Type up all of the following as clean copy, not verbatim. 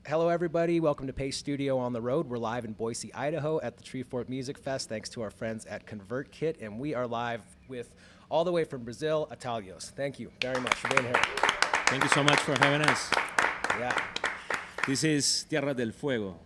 Hello, everybody. Welcome to Pace Studio on the Road. We're live in Boise, Idaho at the Treefort Music Fest, thanks to our friends at ConvertKit, and we are live with, all the way from Brazil, Atalhos. Thank you very much for being here. Thank you so much for having us. Yeah. This is Tierra del Fuego.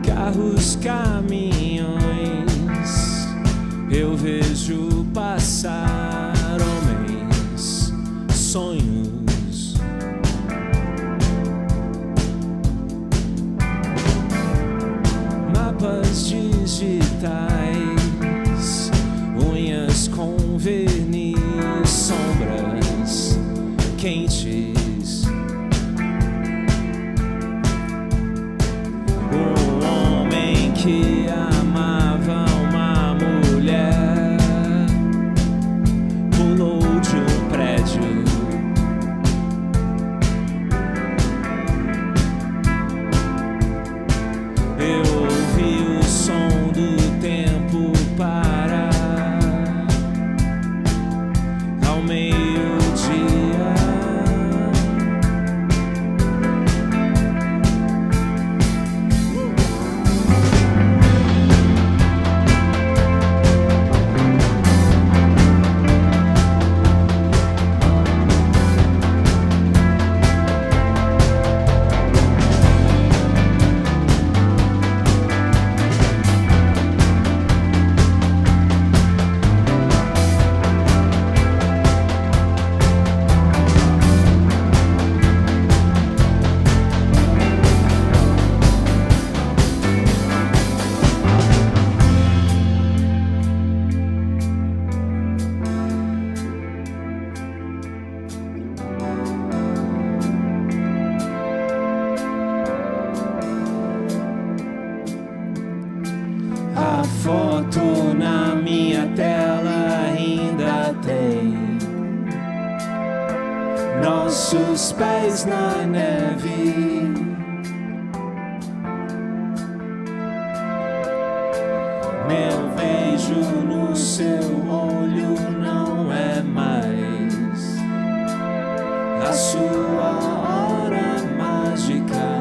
Carros, caminhões, eu vejo passar homens, sonhos. Mapas digitais, unhas com verniz, sombras quentes. Que amava uma mulher, pulou de um prédio. Eu ouvi o som do tempo parar ao meio-dia. A foto na minha tela ainda tem nossos pés na neve. Meu beijo no seu olho não é mais a sua hora mágica.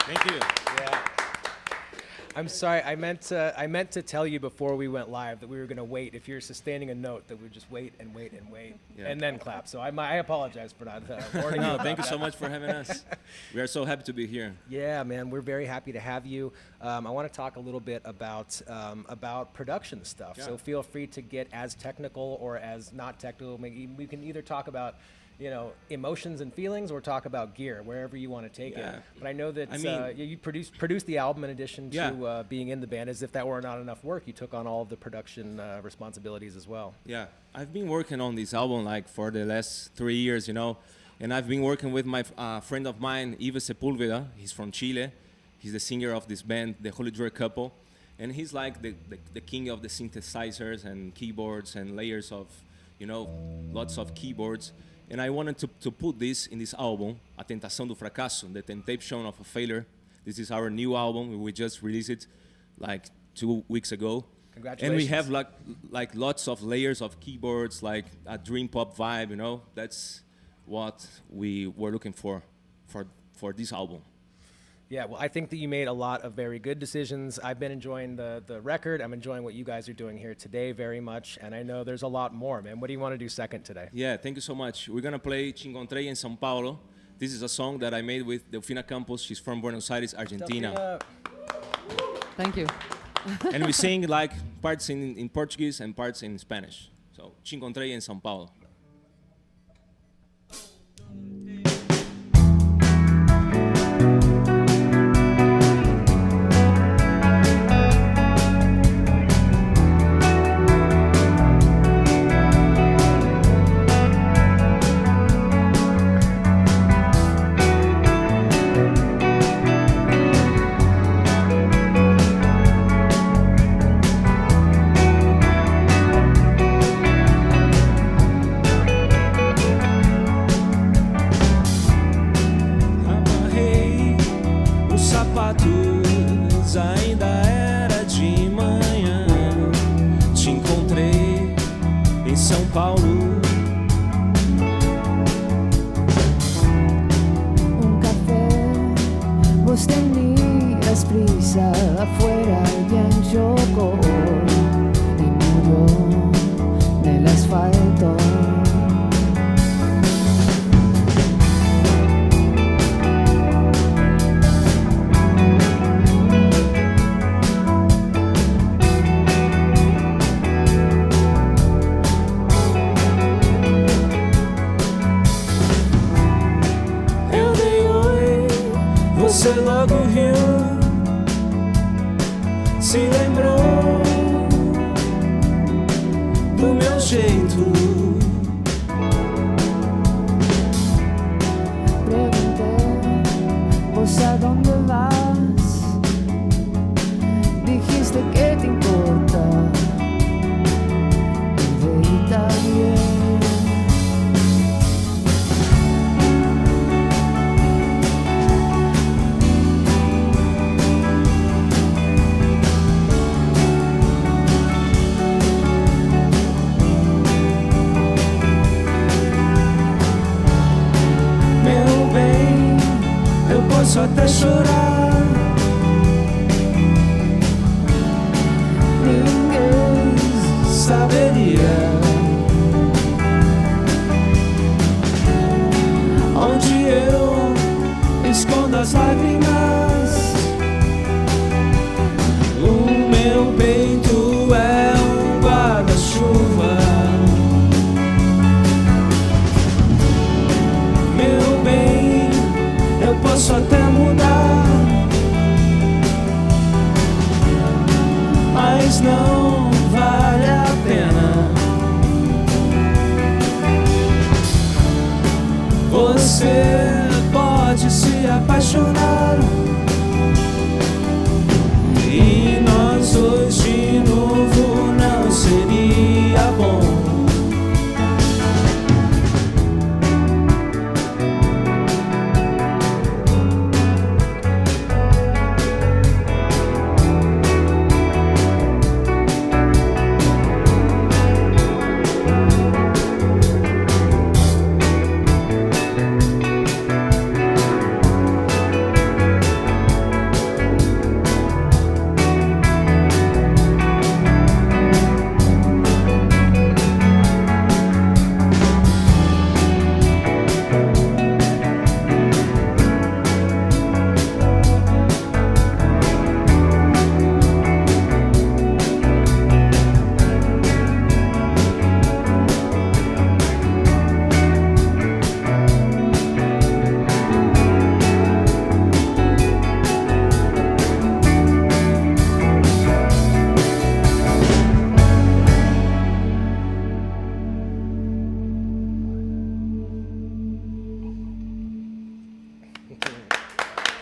Thank you. Yeah. I'm sorry. I meant to tell you before we went live that we were going to wait. If you're sustaining a note, that we would just wait and wait and wait and then clap. So I apologize for not warning you. No, about thank you that. so much for having us. We are so happy to be here. Yeah, man, we're very happy to have you. I want to talk a little bit about production stuff. Yeah. So feel free to get as technical or as not technical. We can either talk about emotions and feelings, or talk about gear, wherever you want to take it. But I know that you produced the album in addition to being in the band. As if that were not enough work, you took on all of the production responsibilities as well. Yeah, I've been working on this album like for the last 3 years, and I've been working with my friend of mine, Ives Sepulveda. He's from Chile. He's the singer of this band, the Holy Joy Couple, and he's like the king of the synthesizers and keyboards and layers of, lots of keyboards. And I wanted to put this in this album, A Tentação do Fracasso, the temptation of a failure. This is our new album. We just released it like 2 weeks ago. Congratulations. And we have like lots of layers of keyboards, like a dream pop vibe, That's what we were looking for this album. Yeah, well, I think that you made a lot of very good decisions. I've been enjoying the record. I'm enjoying what you guys are doing here today very much. And I know there's a lot more, man. What do you want to do second today? Yeah, thank you so much. We're going to play Te Encontrei em São Paulo. This is a song that I made with Delfina Campos. She's from Buenos Aires, Argentina. Thank you. And we sing like parts in Portuguese and parts in Spanish. So, Te Encontrei em São Paulo. Ainda era de manhã. Te encontrei em São Paulo. Café, vos tenías prisa, afuera alguien chocó y murió en el asfalto. Você logo riu, se lembrou do meu jeito. Pregunté, ¿vos a dónde vas? Dijiste que te importa y está bien. Posso até chorar. Ninguém Saberia onde eu escondo as lágrimas. O meu peito é um guarda-chuva. Meu bem, eu posso até mudar, mas não vale a pena. Você pode se apaixonar e nós dois de novo não seria bom.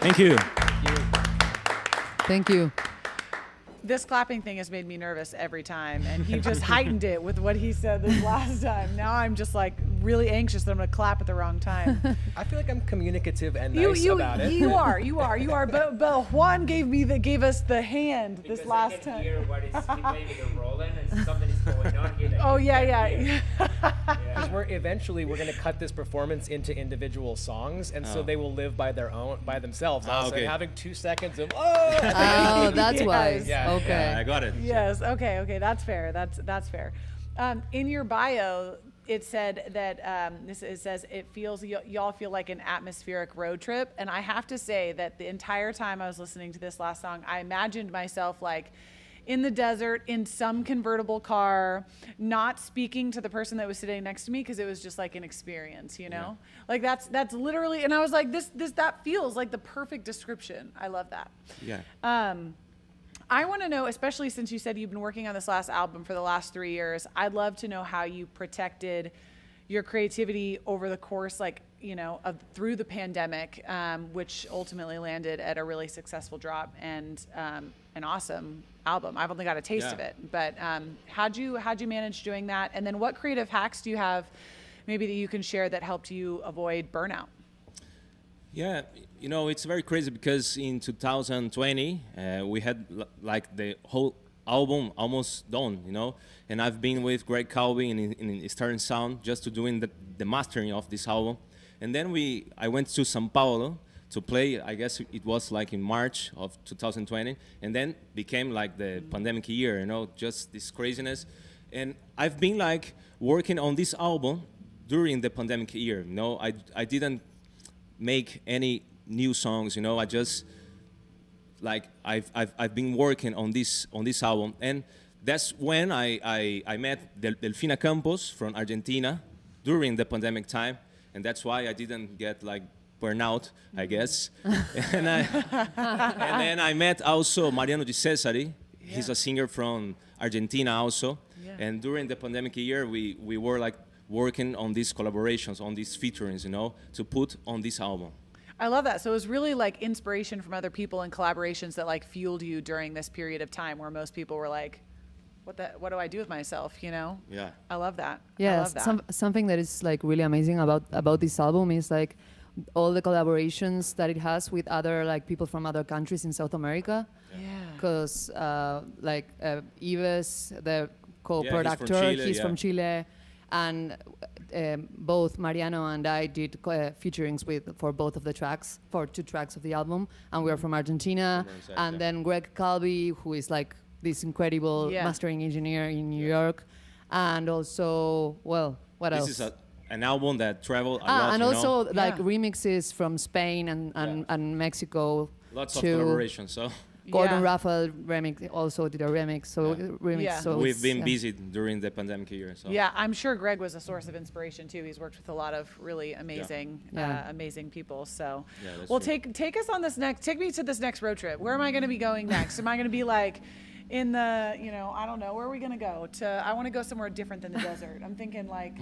Thank you. Thank you. This clapping thing has made me nervous every time, and he just heightened it with what he said this last time. Now I'm just like really anxious that I'm going to clap at the wrong time. I feel like I'm communicative and nice about it. You are. But Juan gave us the hand this last time. Hear what is maybe the rolling and something is going on here. Oh yeah. Because we're going to cut this performance into individual songs, and so they will live by themselves. Also, okay. having 2 seconds of Oh, that's why. Yeah. Okay. Yeah, I got it. Yes. Okay. That's fair. That's fair. In your bio, it said that it says it feels y'all feel like an atmospheric road trip, and I have to say that the entire time I was listening to this last song, I imagined myself like in the desert in some convertible car, not speaking to the person that was sitting next to me because it was just like an experience, you know. Like that's literally, and I was like, that feels like the perfect description. I love that. Yeah. I want to know, especially since you said you've been working on this last album for the last 3 years, I'd love to know how you protected your creativity over the course, like, you know, through the pandemic, which ultimately landed at a really successful drop and an awesome album. I've only got a taste of it, but how'd you manage doing that? And then what creative hacks do you have maybe that you can share that helped you avoid burnout? Yeah, you know, it's very crazy because in 2020, we had like the whole album almost done, you know, and I've been with Greg Calvi in Stern Sound just to doing the mastering of this album. And then I went to São Paulo to play, I guess it was like in March of 2020, and then became like the pandemic year, you know, just this craziness. And I've been like working on this album during the pandemic year, you know, I didn't make any new songs, you know. I just like I've been working on this album, and that's when I met Delfina Campos from Argentina during the pandemic time, and that's why I didn't get like burnout, I guess. and then I met also Mariano Di Cesari. He's a singer from Argentina also, and during the pandemic year we were like working on these collaborations, on these featurings, you know, to put on this album. I love that. So it was really like inspiration from other people and collaborations that like fueled you during this period of time where most people were like, what do I do with myself, you know? Yeah. I love that. Yeah, I love that. something that is like really amazing about this album is like all the collaborations that it has with other like people from other countries in South America. Yeah. Because Yves, the co-producer, Chile, he's from Chile. And both Mariano and I did featurings for both of the tracks, for 2 tracks of the album. And we are from Argentina. And then Greg Calvi, who is like this incredible mastering engineer in New York. And also, well, what else? This is an album that traveled a lot, and you also know? like remixes from Spain and Mexico. Lots of to collaborations, so. Gordon Yeah. Raphael remix also did a remix. Yeah. So We've it's, been busy during the pandemic year, so. Yeah, I'm sure Greg was a source of inspiration too. He's worked with a lot of really amazing, amazing people. So, Yeah, that's well, true. take us on take me to this next road trip. Where am I going to be going next? Am I going to be like in the, you know, I don't know, where are we going to go? I want to go somewhere different than the desert. I'm thinking like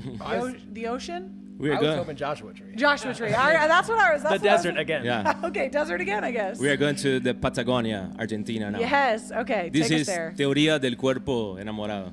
the ocean. We I are was going. hoping Joshua Tree. Joshua Tree. That's what I was. That's The what I was- desert again. Yeah. Okay, desert again, I guess. We are going to the Patagonia, Argentina now. Yes. Okay. This take us is there. Teoría del Cuerpo Enamorado.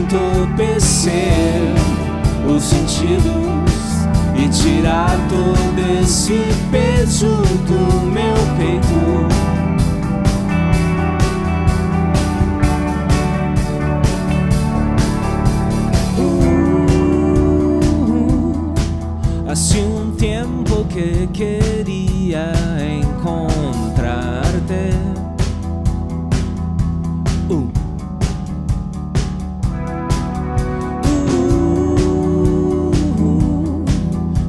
entorpecer os sentidos e tirar todo esse peso do meu peito. Hace un tiempo que quería encontrarte.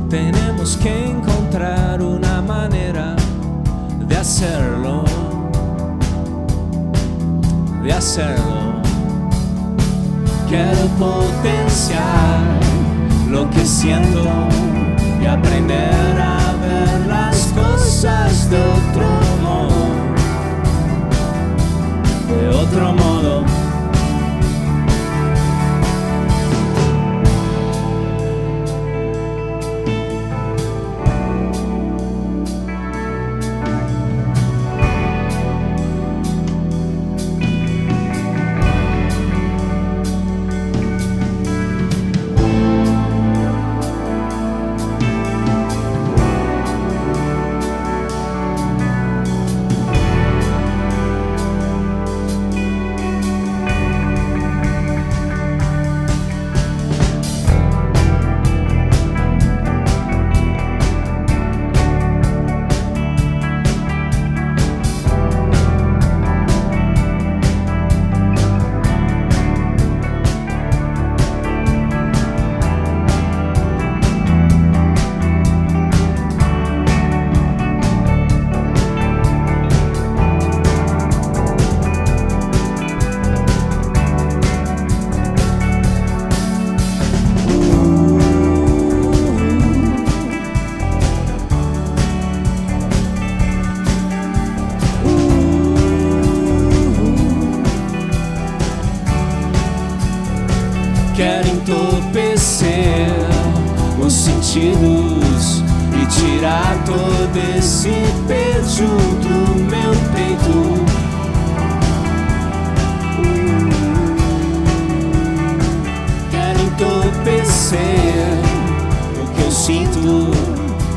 Tenemos que encontrar una manera de hacerlo, de hacerlo. Quiero potenciar lo que siento y aprender a ver las cosas de otro modo, de otro modo. Quero entorpecer os sentidos e tirar todo esse peso do meu peito. Quero entorpecer o que eu sinto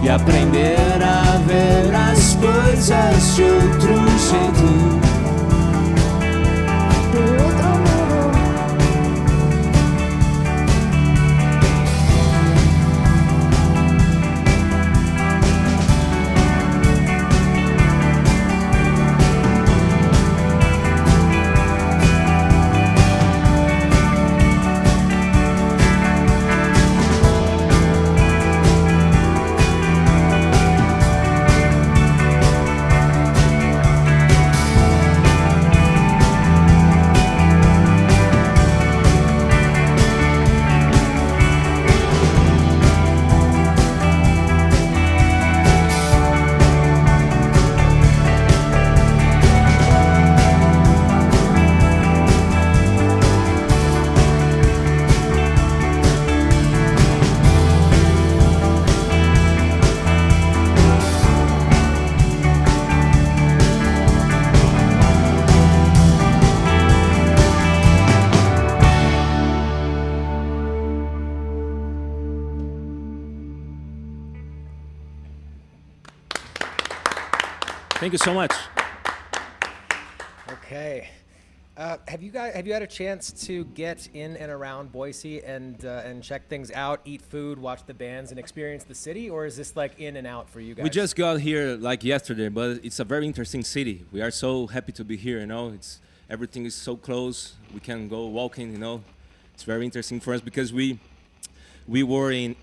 e aprender a ver as coisas de outro jeito. Thank you so much. Okay. Have you had a chance to get in and around Boise and check things out, eat food, watch the bands, and experience the city, or is this like in and out for you guys? We just got here like yesterday, but it's a very interesting city. We are so happy to be here. Everything is so close. We can go walking. It's very interesting for us because we were in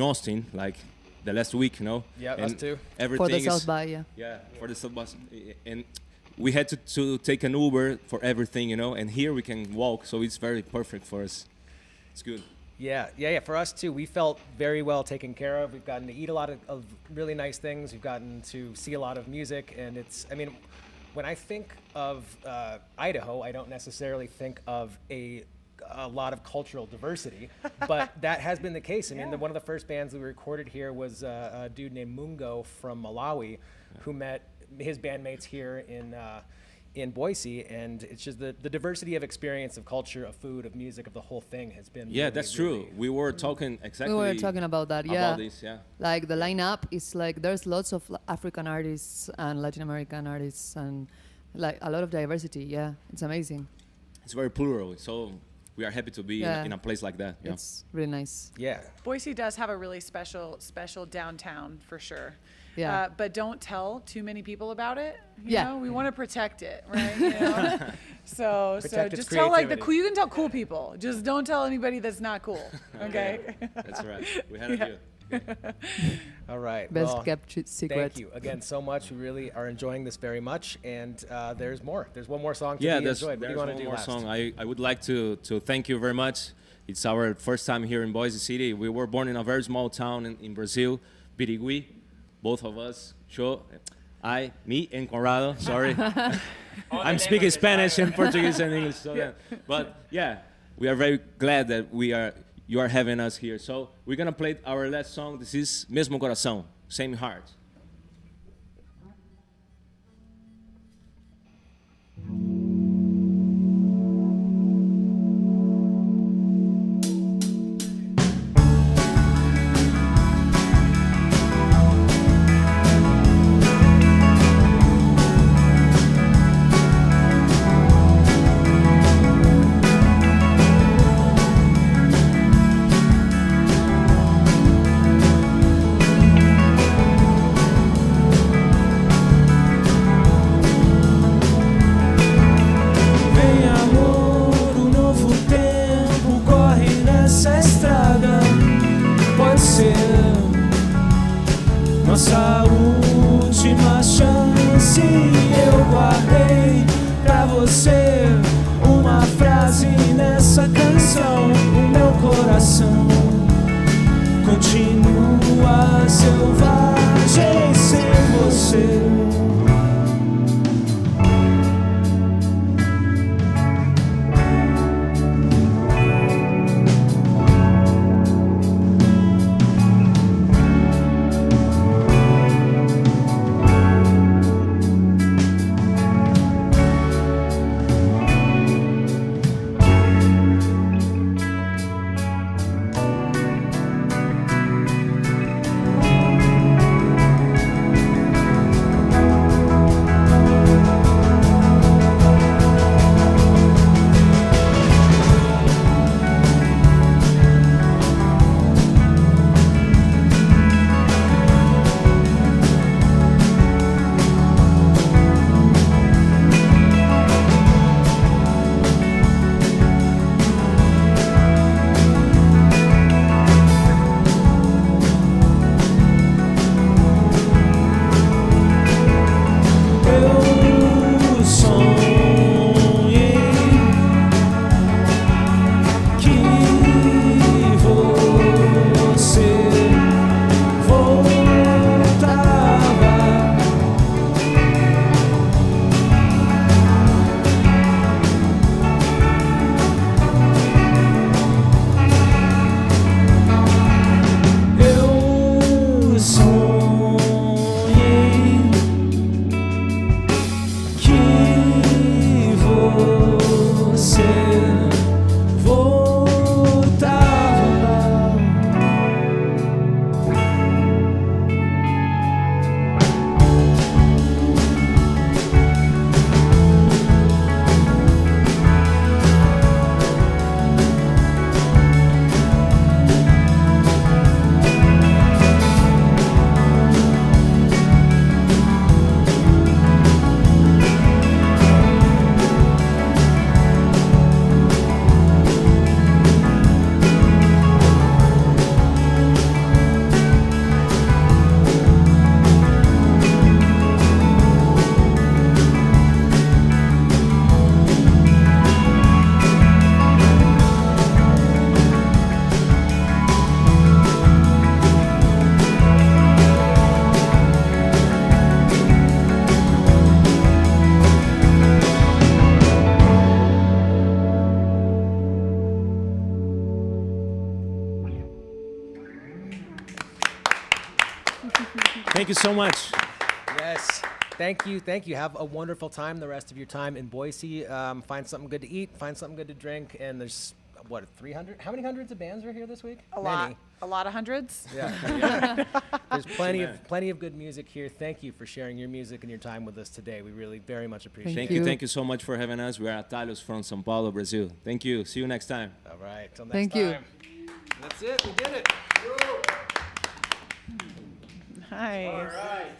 Austin like the last week. Yeah, us too. Everything For the is, South by, yeah. Yeah, for the South by, and we had to take an Uber for everything, and here we can walk, so it's very perfect for us. It's good. Yeah. For us too, we felt very well taken care of. We've gotten to eat a lot of really nice things. We've gotten to see a lot of music, and when I think of Idaho, I don't necessarily think of a lot of cultural diversity, but that has been the case. One of the first bands that we recorded here was a dude named Mungo from Malawi, who met his bandmates here in Boise, and it's just the diversity of experience, of culture, of food, of music, of the whole thing has been. Yeah, really, that's true. really- We were talking exactly. We were talking about that, yeah. About this, yeah. Like the lineup is like there's lots of African artists and Latin American artists and like a lot of diversity. Yeah, it's amazing. It's very plural. So we are happy to be Yeah. in a place like that. Yeah. It's really nice. Yeah. Boise does have a really special downtown for sure. Yeah. But don't tell too many people about it. You Yeah. know? We want to protect it, right? You know? so Protect its just tell like creativity. you can tell cool people. Just don't tell anybody that's not cool. Okay. That's right. We had a deal. All right. Best well, kept secret. Thank you again so much. We really are enjoying this very much, and there's more. There's one more song to Yeah, be there's, enjoyed. What do there's you want one to do more last? song. I would like to thank you very much. It's our first time here in Boise City. We were born in a very small town in Brazil, Birigui, both of us. Sure. Me and Conrado, sorry. I'm speaking Spanish and Portuguese and English. So yeah. But yeah, we are very glad that you are having us here. So we're going to play our last song. This is Mesmo Coração, Same Heart. Vem amor, um novo tempo corre nessa estrada. Pode ser nossa última chance. Eu guardei pra você uma frase nessa canção. O meu coração continua selvagem sem você. Eu sonhei que você voltava. Eu sonhei que você voltava. Thank you so much. Yes. Thank you. Have a wonderful time the rest of your time in Boise. Find something good to eat, find something good to drink, and there's, what, 300? How many hundreds of bands are here this week? A lot of hundreds. Yeah. There's plenty of good music here. Thank you for sharing your music and your time with us today. We really very much appreciate it. Thank you so much for having us. We are Atalhos from São Paulo, Brazil. Thank you. See you next time. All right. Till next Thank time. you. That's it. We did it. Nice. All right.